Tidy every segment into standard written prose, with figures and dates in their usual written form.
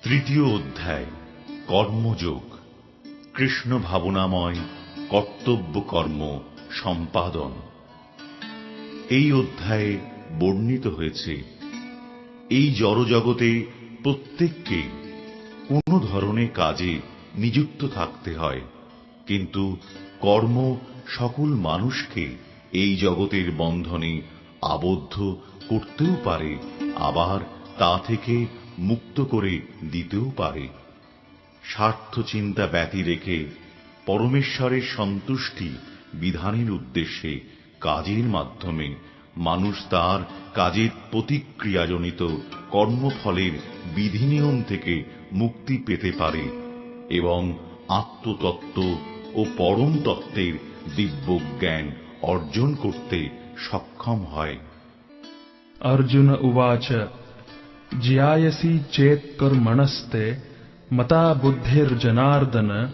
তৃতীয় অধ্যায় কর্মযোগ। কৃষ্ণ ভাবনাময় কর্তব্য কর্ম সম্পাদন। এই অধ্যায়ে বর্ণিত হয়েছে এই জড়জগতে প্রত্যেককে কোনো ধরনের কাজে নিযুক্ত থাকতে হয়, কিন্তু কর্ম সকল মানুষকে এই জগতের বন্ধনে আবদ্ধ করতেও পারে, আবার তা থেকে মুক্ত করে দিতেও পারে। স্বার্থ চিন্তা ব্যতি রেখে পরমেশ্বরের সন্তুষ্টি বিধানের উদ্দেশ্যে কাজের মাধ্যমে মানুষ তার কাজের প্রতিক্রিয়াজনিত কর্মফলের বিধিনিয়ম থেকে মুক্তি পেতে পারে এবং আত্মতত্ত্ব ও পরম তত্ত্বের দিব্য জ্ঞান অর্জন করতে সক্ষম হয়। अर्जुन उवाच ज्यायसि चेत् कर्मणस्ते मता बुद्धिर्जनार्दन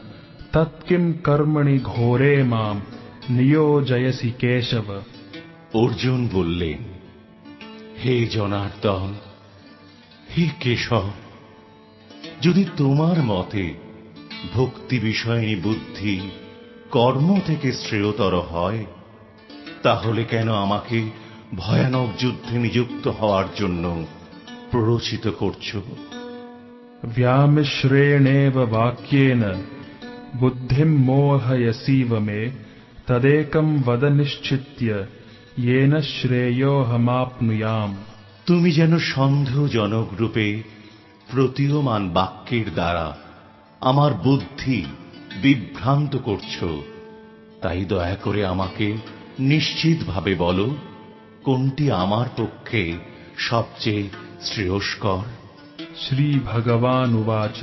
तत्किं कर्मणि घोरे मां नियोजयसि केशव। অর্জুন বললেন, হে জনার্দন, হে কেশব, যদি তোমার মতে ভক্তি বিষয়নী বুদ্ধি কর্ম থেকে শ্রেয়তর হয়, তাহলে কেন আমাকে ভয়ানক যুদ্ধে নিযুক্ত হওয়ার জন্য প্ররোচিত করছো? व्यामिश्रेणेव वाक्येन बुद्धिं मोहयसीव मे तदेकं वद निश्चित्य येन श्रेयोऽहमाप्नुयाम्। তুমি যেন সন্দেহজনক রূপে প্রতীয়মান বাক্যের দ্বারা আমার বুদ্ধি বিভ্রান্ত করছো, তাই দয়া করে আমাকে নিশ্চিতভাবে বলো, কোনটি আমার পক্ষে সবচেয়ে শ্রেয়স্কর। श्री भगवानुवाच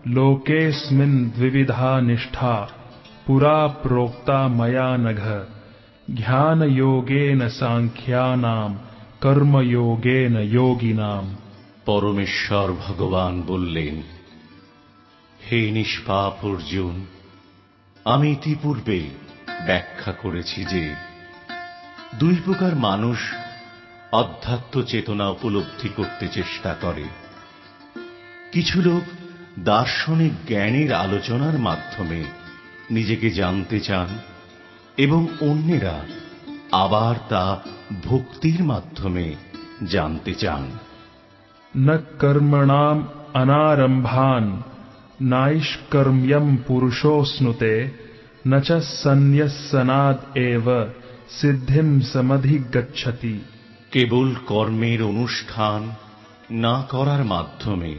लोकेऽस्मिन् द्विविधा निष्ठा पुरा प्रोक्ता मया नघ ज्ञानयोगेन सांख्यानां कर्मयोगेन योगिनाम्। পরমেশ্বর ভগবান বললেন, হে নিষ্পাপ অর্জুন, আমি ইতিপূর্বে ব্যাখ্যা করেছি যে দুই প্রকার মানুষ অধ্যাত্ম চেতনা উপলব্ধি করতে চেষ্টা করে। কিছু লোক দার্শনিক জ্ঞানের আলোচনার মাধ্যমে নিজেকে জানতে চান এবং অন্যেরা আবার তা ভক্তির মাধ্যমে জানতে চান। न कर्मणाम् अनारम्भान् नाइष्कर्म्यम् पुरुषोऽश्नुते न च सन्न्यस्सनाद् एव सिद्धिं समधिगच्छति। কেবল কর্মের অনুষ্ঠান না করার মাধ্যমে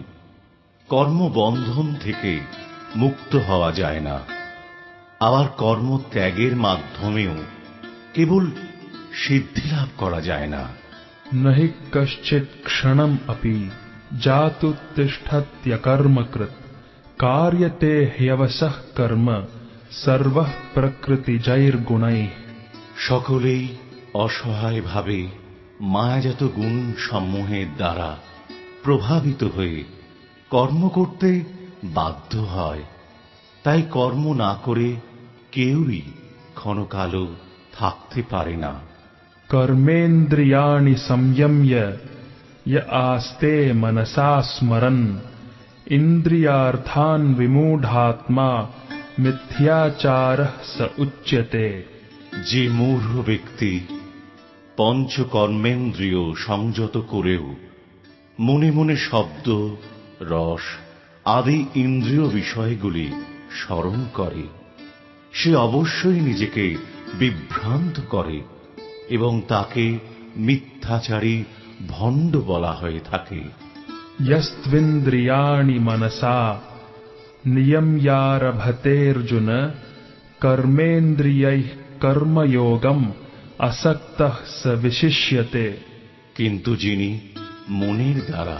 কর্মবন্ধন থেকে মুক্ত হওয়া যায় না, আবার কর্মত্যাগের মাধ্যমেও কেবল সিদ্ধি লাভ করা যায় না। न हि कश्चित् क्षणम् अपि जातुत्तिष्ठत्यकर्मकृत् कार्यते ह्यवशः कर्म सर्वः प्रकृतिजैर्गुणैः। সকলেই অসহায়ভাবে মায়াজাত গুণ সমূহের দ্বারা প্রভাবিত হয়ে কর্ম করতে বাধ্য হয়, তাই কর্ম না করে কেউই ক্ষণকালও থাকতে পারে না। कर्मेन्द्रियाणि संयम्य य आस्ते मनसा स्मरन् इन्द्रियार्थान् विमूढात्मा मिथ्याचारः स उच्यते। যে মূঢ় ব্যক্তি পঞ্চকর্মেন্দ্রিয় সংযত করেও মনে মনে শব্দ, রস আদি ইন্দ্রিয় বিষয়গুলি স্মরণ করে, সে অবশ্যই নিজেকে বিভ্রান্ত করে এবং তাকে মিথ্যাচারী ভণ্ড বলা হয়ে থাকে। यस्त्विन्द्रियाणि मनसा नियम्यारभतेऽर्जुन कर्मेन्द्रियैः कर्मयोगम् असक्तः स विशिष्यते। কিন্তু যিনি মনের দ্বারা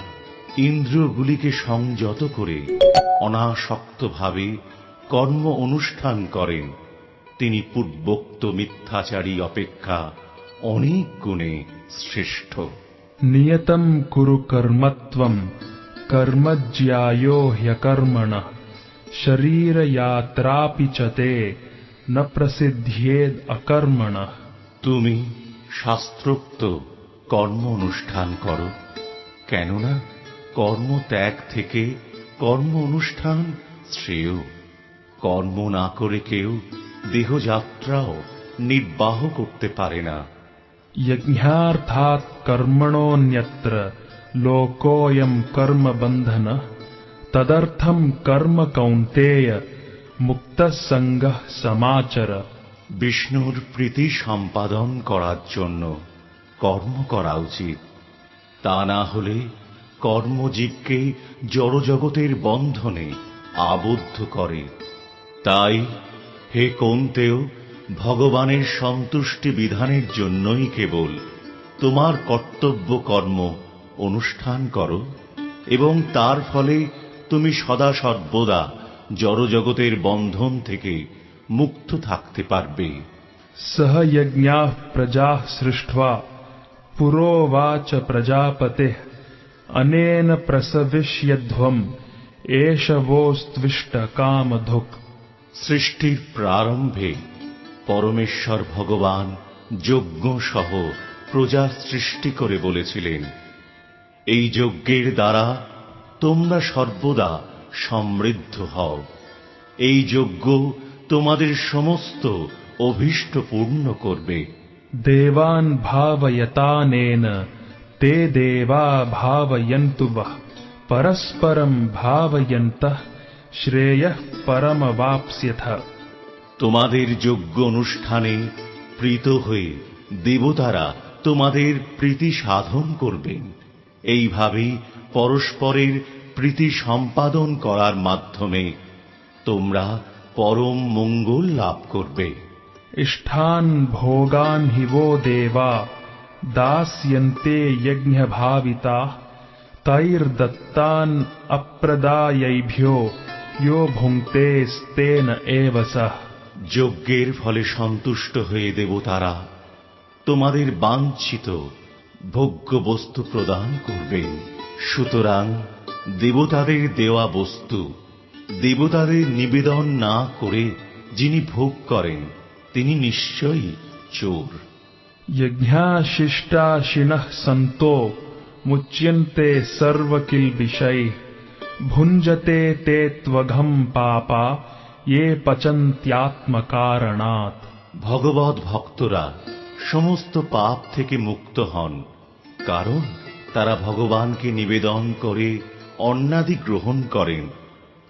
ইন্দ্রিয়গুলিকে সংযত করে অনাসক্তভাবে কর্ম অনুষ্ঠান করেন, তিনি পূর্বোক্ত মিথ্যাচারী অপেক্ষা অনেক গুণে শ্রেষ্ঠ। नियतं कुरु कर्मत्वं कर्मज्यायो ह्यकर्मणः शरीरयात्रापि च ते न प्रसिद्ध्येद अकर्मणः। তুমি শাস্ত্রোক্ত কর্ম অনুষ্ঠান করো, কেননা কর্মত্যাগ থেকে কর্ম অনুষ্ঠান শ্রেয়। কর্ম না করে কেউ দেহযাত্রাও নির্বাহ করতে পারে না। यज्ञार्थात् कर्मणोऽन्यत्र लोकोऽयं कर्म बन्धनः तदर्थं कर्म कौन्तेय मुक्तः सङ्गः समाचर। বিষ্ণুর প্রীতি সম্পাদন করার জন্য কর্ম করা উচিত। তা না হলে কর্মজীবকে জড়জগতের বন্ধনে আবদ্ধ করে। তাই হে কৌন্তেয়, ভগবানের সন্তুষ্টি বিধানের জন্যই কেবল তোমার কর্তব্য কর্ম অনুষ্ঠান করো, এবং তার ফলে তুমি সদা সর্বদা জড়জগতের বন্ধন থেকে মুক্ত থাকতে পারবে। सह यज्ञाः प्रजाः सृष्ट्वा पुरोवाच प्रजापतेः अनेन प्रसविष्यध्वम् एष वोस्त्विष्ट कामधुक्। সৃষ্টির প্রারম্ভে পরমেশ্বর ভগবান যজ্ঞ সহ প্রজার সৃষ্টি করে বলেছিলেন, এই যজ্ঞের দ্বারা তোমরা সর্বদা সমৃদ্ধ হও। এই যজ্ঞ তোমাদের সমস্ত অভীষ্ট পূর্ণ করবে। देवान् भावयतानेन ते देवा भावयन्तु वः परस्परं भावयन्तः श्रेयः परमवाप्स्यथ। তোমাদের যজ্ঞ অনুষ্ঠানে প্রীত হয়ে দেবতারা তোমাদের প্রীতি সাধন করবেন। এইভাবেই পরস্পরের প্রীতি সম্পাদন করার মাধ্যমে তোমরা পরম মঙ্গল লাভ করবে। इष्ठान् भोगान् हि वो देवा दास्यन्ते यज्ञभाविताः तैर्दत्तान् अप्रदायैभ्यो यो भुङ्क्तेस्तेन एव सः। যজ্ঞের ফলে সন্তুষ্ট হয়ে দেবতারা তোমাদের বাঞ্ছিত ভোগ্য বস্তু প্রদান করবেন। সুতরাং দেবতাদের দেওয়া বস্তু দেবতাদের নিবেদন না করে যিনি ভোগ করেন তিনি নিশ্চয়ই চোর। यज्ञाशिष्टाशिनः सन्तो मुच्यन्ते सर्वकिल्बिषैः भुञ्जते ते त्वघं पापा ये पचन्त्यात्मकारणात्। ভগবৎ ভক্তরা সমস্ত পাপ থেকে মুক্ত হন, কারণ তারা ভগবানকে নিবেদন করে অন্নাদি গ্রহণ করেন।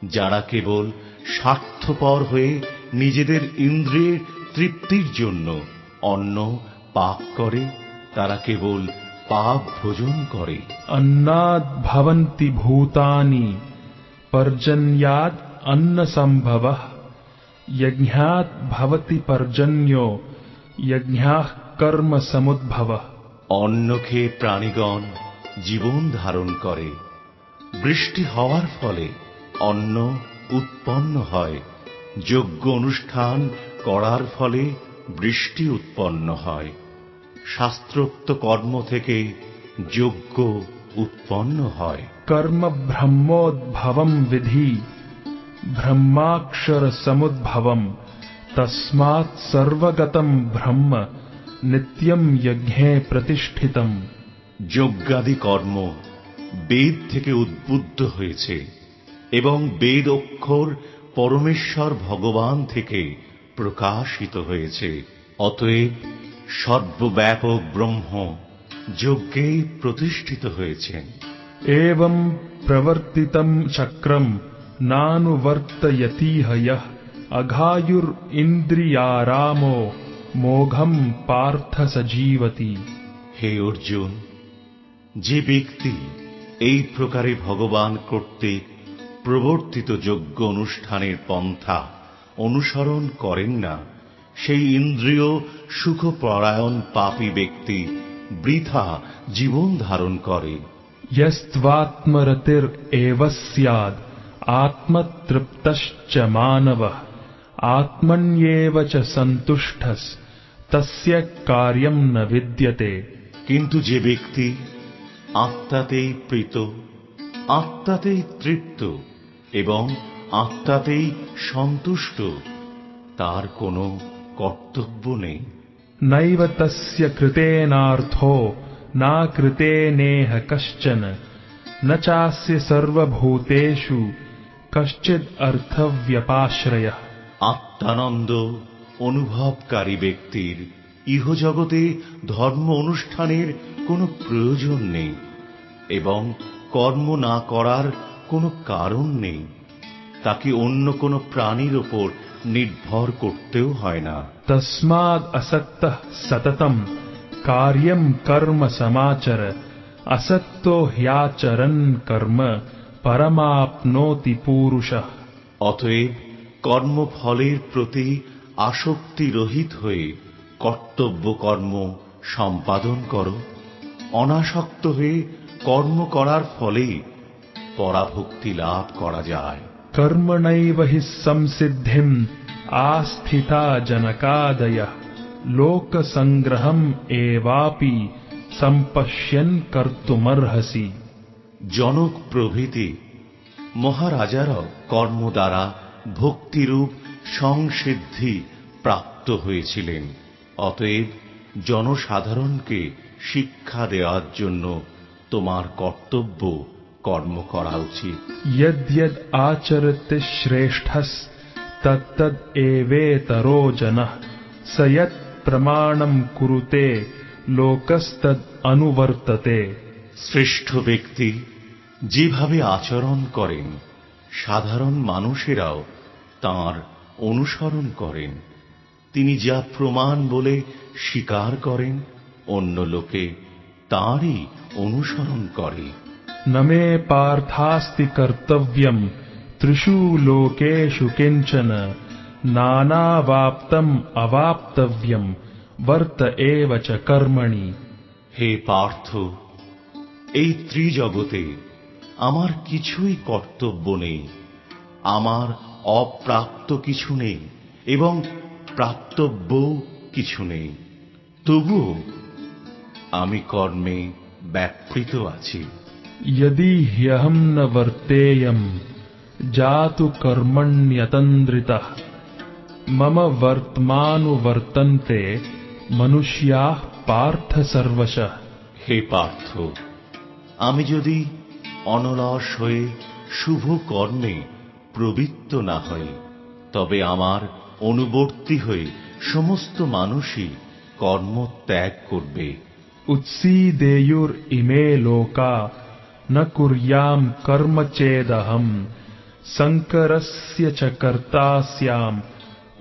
যারা কেবল স্বার্থপর হয়ে নিজেদের ইন্দ্রিয়ের তৃপ্তির জন্য অন্ন পাক করে তারা কেবল পাপ ভোজন করে। अन्नाद् भवन्ति भूतानि पर्जन्याद् अन्नसम्भवः यज्ञात् भवति पर्जन्यो यज्ञाः कर्म समुद्भवः। অন্ন খেয়ে প্রাণীগণ জীবন ধারণ করে। বৃষ্টি হওয়ার ফলে অন্ন উৎপন্ন হয়। যজ্ঞ অনুষ্ঠান করার ফলে বৃষ্টি উৎপন্ন হয়। শাস্ত্রোক্ত কর্ম থেকে যজ্ঞ উৎপন্ন হয়। कर्म ब्रह्मोद्भवं विधि ब्रह्माक्षर समुद्भवं तस्मात् सर्वगतं ब्रह्म नित्यं यज्ञे प्रतिष्ठितम्। যজ্ঞাদি কর্ম বেদ থেকে উদ্বুদ্ধ হয়েছে এবং বেদ অক্ষর পরমেশ্বর ভগবান থেকে প্রকাশিত হয়েছে। অতএব সর্বব্যাপক ব্রহ্ম যজ্ঞে প্রতিষ্ঠিত হয়েছেন। एवं प्रवर्तितं चक्रं नानुवर्तयतीह यः अघायुरिन्द्रियारामो मोघं पार्थ सजीवति। হে অর্জুন, যে ব্যক্তি এই প্রকারে ভগবান কর্তৃক প্রবর্তিত যজ্ঞ অনুষ্ঠানের পন্থা অনুসরণ করেন না, সেই ইন্দ্রিয় সুখপরায়ণ পাপী ব্যক্তি বৃথা জীবন ধারণ করে। यस्त्वात्मरतिरेव स्याद् आत्मतृप्तश्च मानवः आत्मन्येव च सन्तुष्टः तस्य कार्यं न विद्यते। কিন্তু যে ব্যক্তি আত্মাতেই প্রীত, আত্মাতেই তৃপ্ত এবং আত্মাতেই সন্তুষ্ট, তার কোনো কর্তব্য নেই। नैव तस्य कृतेनार्थो नाकृतेनेह कश्चन न चास्य सर्वभूतेषु कश्चिद अर्थव्यपाश्रयः। আত্মানন্দ অনুভবকারী ব্যক্তির ইহজগতে ধর্ম অনুষ্ঠানের কোনো প্রয়োজন নেই এবং কর্ম না করার কোনো কারণ নেই। তাকে অন্য কোনো প্রাণীর ওপর নির্ভর করতেও হয় না। तस्माद् असक्तः सततं कार्यं कर्म समाचर, असक्तो ह्याचरन् कर्म परमाप्नोति पुरुषः। অতএব কর্মফলের প্রতি আসক্তি রহিত হয়ে কর্তব্য কর্ম সম্পাদন করো। অনাসক্ত হয়ে কর্ম করার ফলে পরাভক্তি লাভ করা যায়। कर्मणैव हि संसिद्धिम् आस्थिता जनकादयः, लोकसंग्रहम् एवापि सम्पश्यन् कर्तुमर्हसि। জনক প্রভৃতি মহারাজারাও কর্ম দ্বারা ভক্তিরূপ সংসিদ্ধি প্রাপ্ত হয়েছিলেন। অতএব জনসাধারণকে শিক্ষা দেওয়ার জন্য তোমার কর্তব্য কর্ম করা উচিত। यद्यद् आचरति श्रेष्ठस् तत्तद् एवेतरो जनः, स यत् प्रमाणम् कुरुते लोकस्तद् अनुवर्तते। শ্রেষ্ঠ ব্যক্তি যেভাবে আচরণ করেন সাধারণ মানুষেরাও তাঁর অনুসরণ করেন। তিনি যা প্রমাণ বলে স্বীকার করেন অন্য লোকে তাঁরই অনুসরণ করে। न मे पार्थास्ति कर्तव्यम् त्रिषु लोकेषु किञ्चन, नानावाप्तम् अवाप्तव्यम् वर्त एव च कर्मणि। হে পার্থ, এই ত্রিজগতে আমার কিছুই কর্তব্য নেই। আমার অপ্রাপ্ত কিছু নেই এবং প্রাপ্তব্য কিছু নেই। তবুও আমি কর্মে ব্যাপৃত আছি। यदि ह्यहम् न वर्तेयम् जातु कर्मण्यतन्द्रितः, मम वर्त्मानुवर्तन्ते मनुष्याः पार्थ सर्वशः। হে পার্থ, আমি যদি অনলস হয়ে শুভ কর্মে প্রবৃত্ত না হই তবে আমার অনুবর্তী হয়ে সমস্ত মানুষই কর্ম ত্যাগ করবে। उत्सीदेयुर् इमे लोका न कुर्याम् कर्म चेदहम्, संकरस्य च कर्ता स्याम्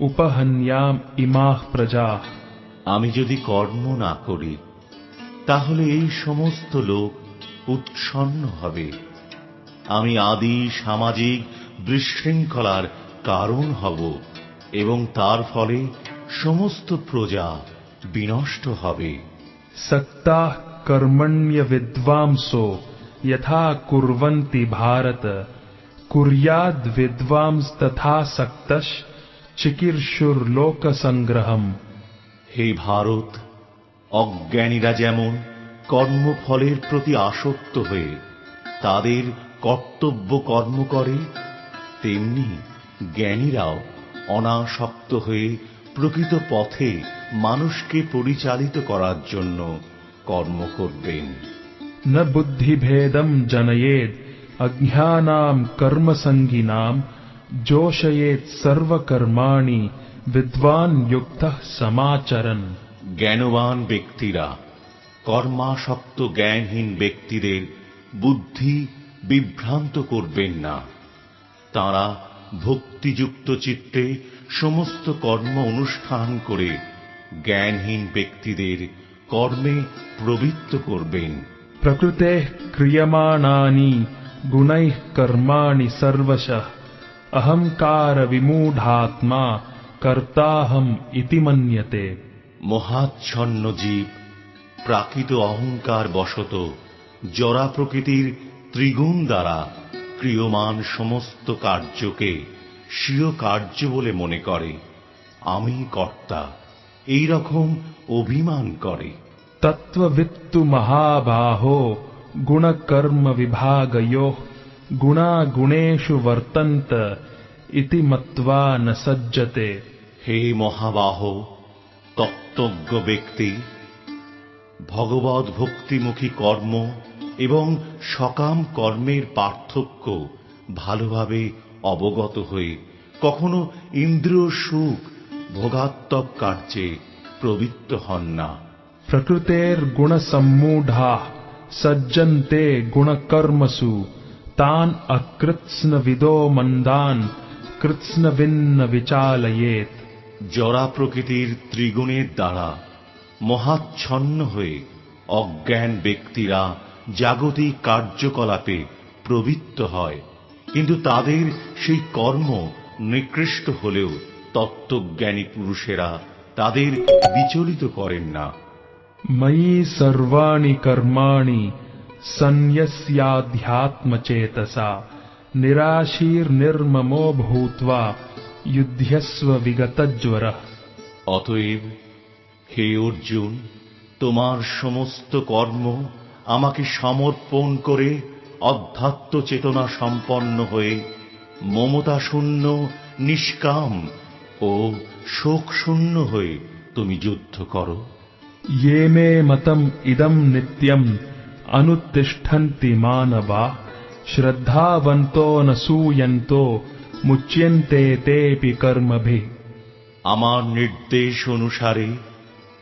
उपहन्याम् इमाः प्रजाः। আমি যদি কর্ম না করি তাহলে এই সমস্ত লোক উৎসন্ন হবে। আমি আদি সামাজিক বিশৃঙ্খলার কারণ হব এবং তার ফলে সমস্ত প্রজা বিনষ্ট হবে। सक्ताः कर्मण्य विद्वांसो यथा कुर्वन्ति भारत, कुर्याद् विद्वांस्तथा सक्तश् चिकीर्षुर्लोक संग्रहम्। হে ভারত, অজ্ঞানীরা যেমন কর্মফলের প্রতি আসক্ত হয়ে তাদের কর্তব্য কর্ম করে তেমনি জ্ঞানীরাও অনাসক্ত হয়ে প্রকৃত পথে মানুষকে পরিচালিত করার জন্য কর্ম করবেন। न बुद्धिभेदम् जनयेत् अज्ञानाम् कर्मसङ्गिनाम्, जोषयेत् सर्वकर्माणि विद्वान् युक्तः समाचरन्। জ্ঞানবান ব্যক্তিরা কর্মাসক্ত জ্ঞানহীন ব্যক্তিদের বুদ্ধি বিভ্রান্ত করবেন না। তাঁরা ভক্তিযুক্ত চিত্তে সমস্ত কর্ম অনুষ্ঠান করে জ্ঞানহীন ব্যক্তিদের কর্মে প্রবৃত্ত করবেন। प्रकृतेः क्रियमाणानि गुणैः कर्माणि सर्वशः, अहंकार विमूढात्मा कर्ताहम् इति मन्यते। মহাচ্ছন্ন জীব প্রাকৃত অহংকার বশত জরা প্রকৃতির ত্রিগুণ দ্বারা ক্রিয়মান সমস্ত কার্যকে স্বীয় কার্য বলে মনে করে। আমি কর্তা এই রকম অভিমান করে। तत्त्ववित्तु महाबाहो गुणकर्म विभागयोः, गुणा गुणेषु वर्तन्त इति मत्वा न सज्जते। হে মহাবাহ, তত্ত্বজ্ঞ ব্যক্তি ভগবদ্ ভক্তিমুখী কর্ম এবং সকাম কর্মের পার্থক্য ভালোভাবে অবগত হয়ে কখনো ইন্দ্রিয় সুখ ভোগাত্মক কার্যে প্রবৃত্ত হন না। प्रकृतेर गुण सम्मूढ़ा सज्जन्ते गुण कर्मसु तान अकृत्स्न विदो मंदान कृत्स्न विन्न विचालयेत। জরা প্রকৃতির ত্রিগুণের দ্বারা মহাচ্ছন্ন হয়ে অজ্ঞান ব্যক্তিরা জাগতিক কার্যকলাপে প্রবৃত্ত হয়, কিন্তু তাদের সেই কর্ম নিকৃষ্ট হলেও তত্ত্বজ্ঞানী পুরুষেরা তাদের বিচলিত করেন না। मयि सर्वाणि कर्माणि सन्न्यस्याध्यात्मचेतसा निराशीर निर्ममो भूत्वा युध्यस्व विगतज्वरः। অতএব হে অর্জুন, তোমার সমস্ত কর্ম আমাকে সমর্পণ করে অধ্যাত্ম চেতনা সম্পন্ন হয়ে মমতা শূন্য, নিষ্কাম ও শোক শূন্য হয়ে তুমি যুদ্ধ করো। ये मे मतम इदम नित्यम अनुतिष्ठन्ति मानवा श्रद्धावन्तो न सूयन्तो मुच्यन्ते तेऽपि कर्मभिः। আমার নির্দেশ অনুসারে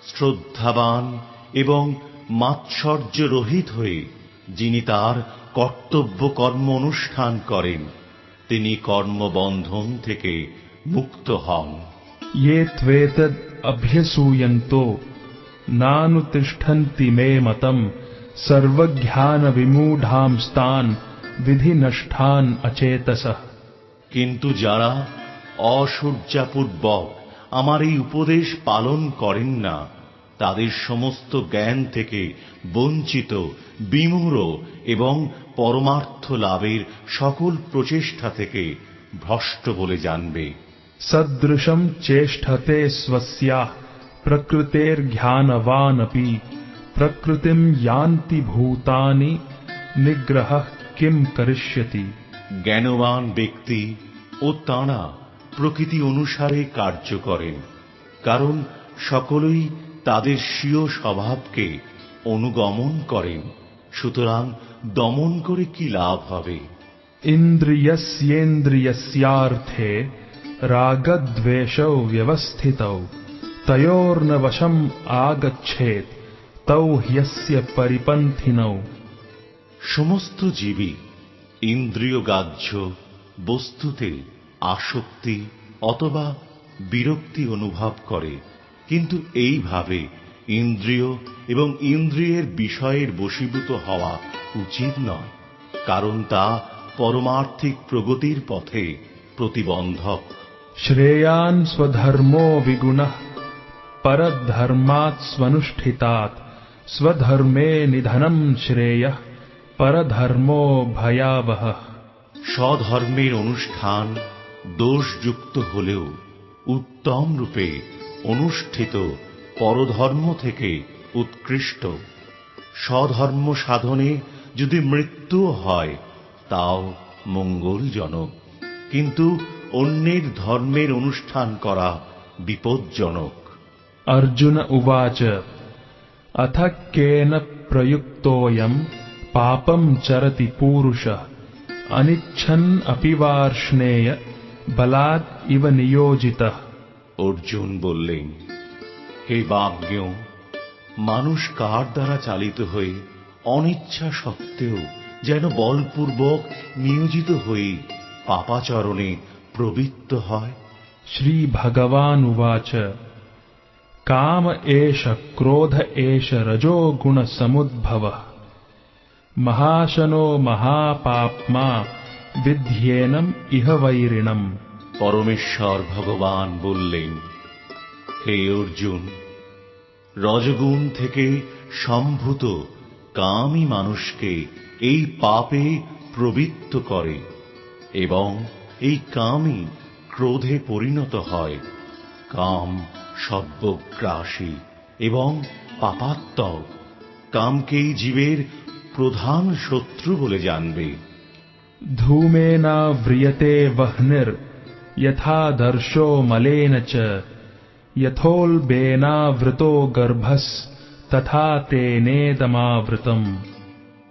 শ্রদ্ধাবান এবং মাৎসর্য রহিত হয়ে যিনি তার কর্তব্য কর্ম অনুষ্ঠান করেন তিনি কর্মবন্ধন থেকে মুক্ত হন। ये त्वेतद् अभ्यसूयन्तो नानुतिष्ठन्ति मे मतम सर्वज्ञान विमूढांस्तान् विधि नष्टान् अचेतसः। কিন্তু যারা অসূর্যাপূর্বক আমার এই উপদেশ পালন করেন না তাদের সমস্ত জ্ঞান থেকে বঞ্চিত, বিমূঢ় এবং পরমার্থ লাভের সকল প্রচেষ্টা থেকে ভ্রষ্ট বলে জানবে। सदृशं चेष्टते स्वस्याः प्रकृतेर्ज्ञानवानपि प्रकृतिं यान्ति भूतानि निग्रहः किं करिष्यति। জ্ঞানবান ব্যক্তি ও তাঁরা প্রকৃতি অনুসারে কার্য করেন, কারণ সকলেই তাদের স্বীয় স্বভাবকে অনুগমন করেন, সুতরাং দমন করে কি লাভ হবে। इन्द्रियस्येन्द्रियस्यार्थे रागद्वेषौ व्यवस्थितौ तयोर्न वशम् आगच्छेत् तौ ह्यस्य परिपन्थिनौ। সমস্ত জীবই ইন্দ্রিয়গ্রাহ্য বস্তুতে আসক্তি অথবা বিরক্তি অনুভব করে, কিন্তু এইভাবে ইন্দ্রিয় এবং ইন্দ্রিয়ের বিষয়ের বশীভূত হওয়া উচিত নয়, কারণ তা পরমার্থিক প্রগতির পথে প্রতিবন্ধক। श्रेयान् स्वधर्मो विगुणः परधर्मात् स्वनुष्ठितात् स्वधर्मे निधनं श्रेयः परधर्मो भयावहः। স্বধর্মের অনুষ্ঠান দোষযুক্ত হলেও উত্তম রূপে অনুষ্ঠিত পরধর্ম থেকে উৎকৃষ্ট। স্বধর্ম সাধনে যদি মৃত্যুও হয় তাও মঙ্গলজনক, কিন্তু অন্যের ধর্মের অনুষ্ঠান করা বিপজ্জনক। अर्जुन उवाच अथ केन प्रयुक्तोऽयं पापं चरति पूरुषः अनिच्छन् अपि वार्ष्णेय बलात् इव नियोजितः। অর্জুন বললেন, হে বাজ্ঞ, মানুষ কার দ্বারা চালিত হয়ে অনিচ্ছা সত্ত্বেও যেন বলপূর্বক নিয়োজিত হয়ে পাপাচরণে প্রবৃত্ত হয়। श्री भगवान् उवाच काम एष क्रोध एष रजो गुण समुद्भवः महाशनो महापाप्मा विध्येनम् इह वैरिणम्। পরমেশ্বর ভগবান বললেন, হে অর্জুন, রজগুণ থেকে সম্ভূত কামই মানুষকে এই পাপে প্রবৃত্ত করে এবং এই কামই ক্রোধে পরিণত হয়। কাম সর্বগ্রাসী এবং পাপাত্মক। কামকেই জীবের প্রধান শত্রু বলে জানবে। धूमेनाव्रियते वह्निर् यथा दर्शो मलेन च यथोल्बेनावृतो गर्भस् तथा तेनेदमावृतम्।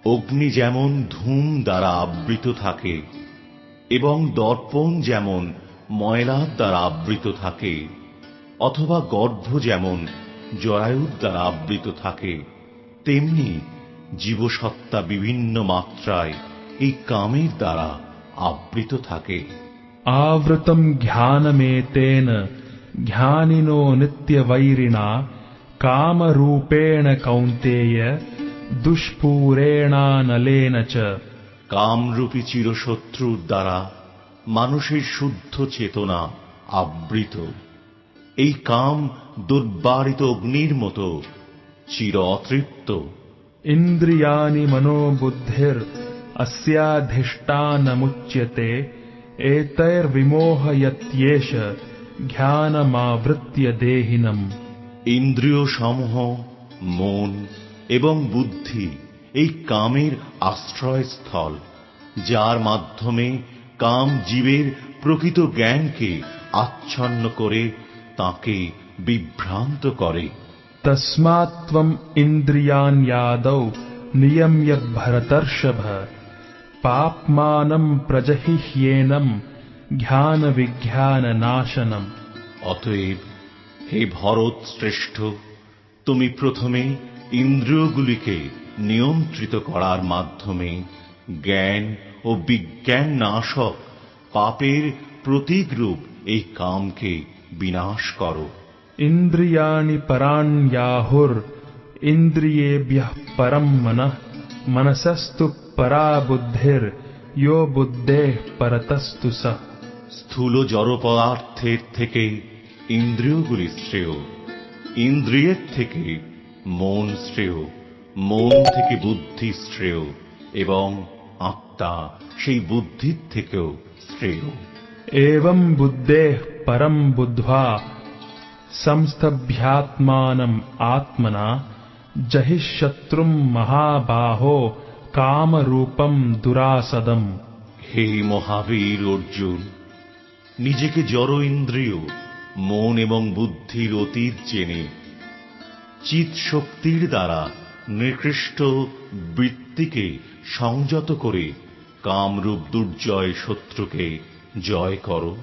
অগ্নি যেমন ধূম দ্বারা আবৃত থাকে এবং দর্পণ যেমন ময়লার দ্বারা আবৃত থাকে, অথবা গর্ভ যেমন জরায়ুর দ্বারা আবৃত থাকে, তেমনি জীবসত্তা বিভিন্ন মাত্রায় এই কামের দ্বারা আবৃত থাকে। आवृतं ज्ञानमेतेन ज्ञानिनो नित्यवैरिणा कामरूपेण कौन्तेय दुष्पूरेणानलेन च। কামরূপী চিরশত্রুর দ্বারা মানুষের শুদ্ধ চেতনা আবৃত। এই কাম দুর্বারিত অগ্নির মতো চির অতৃপ্ত। इन्द्रियाणि मनोबुद्धिर् अस्याधिष्ठानमुच्यते एतैर्विमोहयत्येष ज्ञानमावृत्य देहिनम्। ইন্দ্রিয় সমূহ, মন এবং বুদ্ধি এই কামের আশ্রয়স্থল, যার মাধ্যমে কাম জীবের প্রকৃত জ্ঞানকে আচ্ছন্ন করে তাকে বিভ্রান্ত করে। तस्मात् त्वम् इन्द्रियाण्यादौ नियम्य भरतर्षभ पाप्मानं प्रजहिह्येनम् ज्ञानविज्ञाननाशनम्। অতএব হে ভরত শ্রেষ্ঠ, তুমি প্রথমে ইন্দ্রিয়গুলিকে নিয়ন্ত্রিত করার মাধ্যমে জ্ঞান ও বিজ্ঞান নাশক পাপের প্রতীকরূপ এই কামকে বিনাশ করো। इन्द्रियाणि पराण्याहुर् इन्द्रियेभ्यः परं मनः मनसस्तु परा बुद्धिर् यो बुद्धेः परतस्तु सः। স্থূল জড় পদার্থের থেকে ইন্দ্রিয়গুলি শ্রেয়, ইন্দ্রিয়ের থেকে মন শ্রেয়, মন থেকে বুদ্ধি শ্রেয় এবং আত্মা সেই বুদ্ধির থেকেও শ্রেয়। एवं बुद्धेः परं बुद्ध्वा संस्तभ्यात्मानम् आत्मना जहिशत्रुं महाबाहो कामरूपं दुरासदम्। হে মহাবীর অর্জুন, নিজেকে জড় ইন্দ্রিয়, মন এবং বুদ্ধির অতীত জেনে চিৎ শক্তির দ্বারা নিকৃষ্ট বৃত্তিকে সংযত করে কামরূপ দুর্জয় শত্রুকে জয় করো।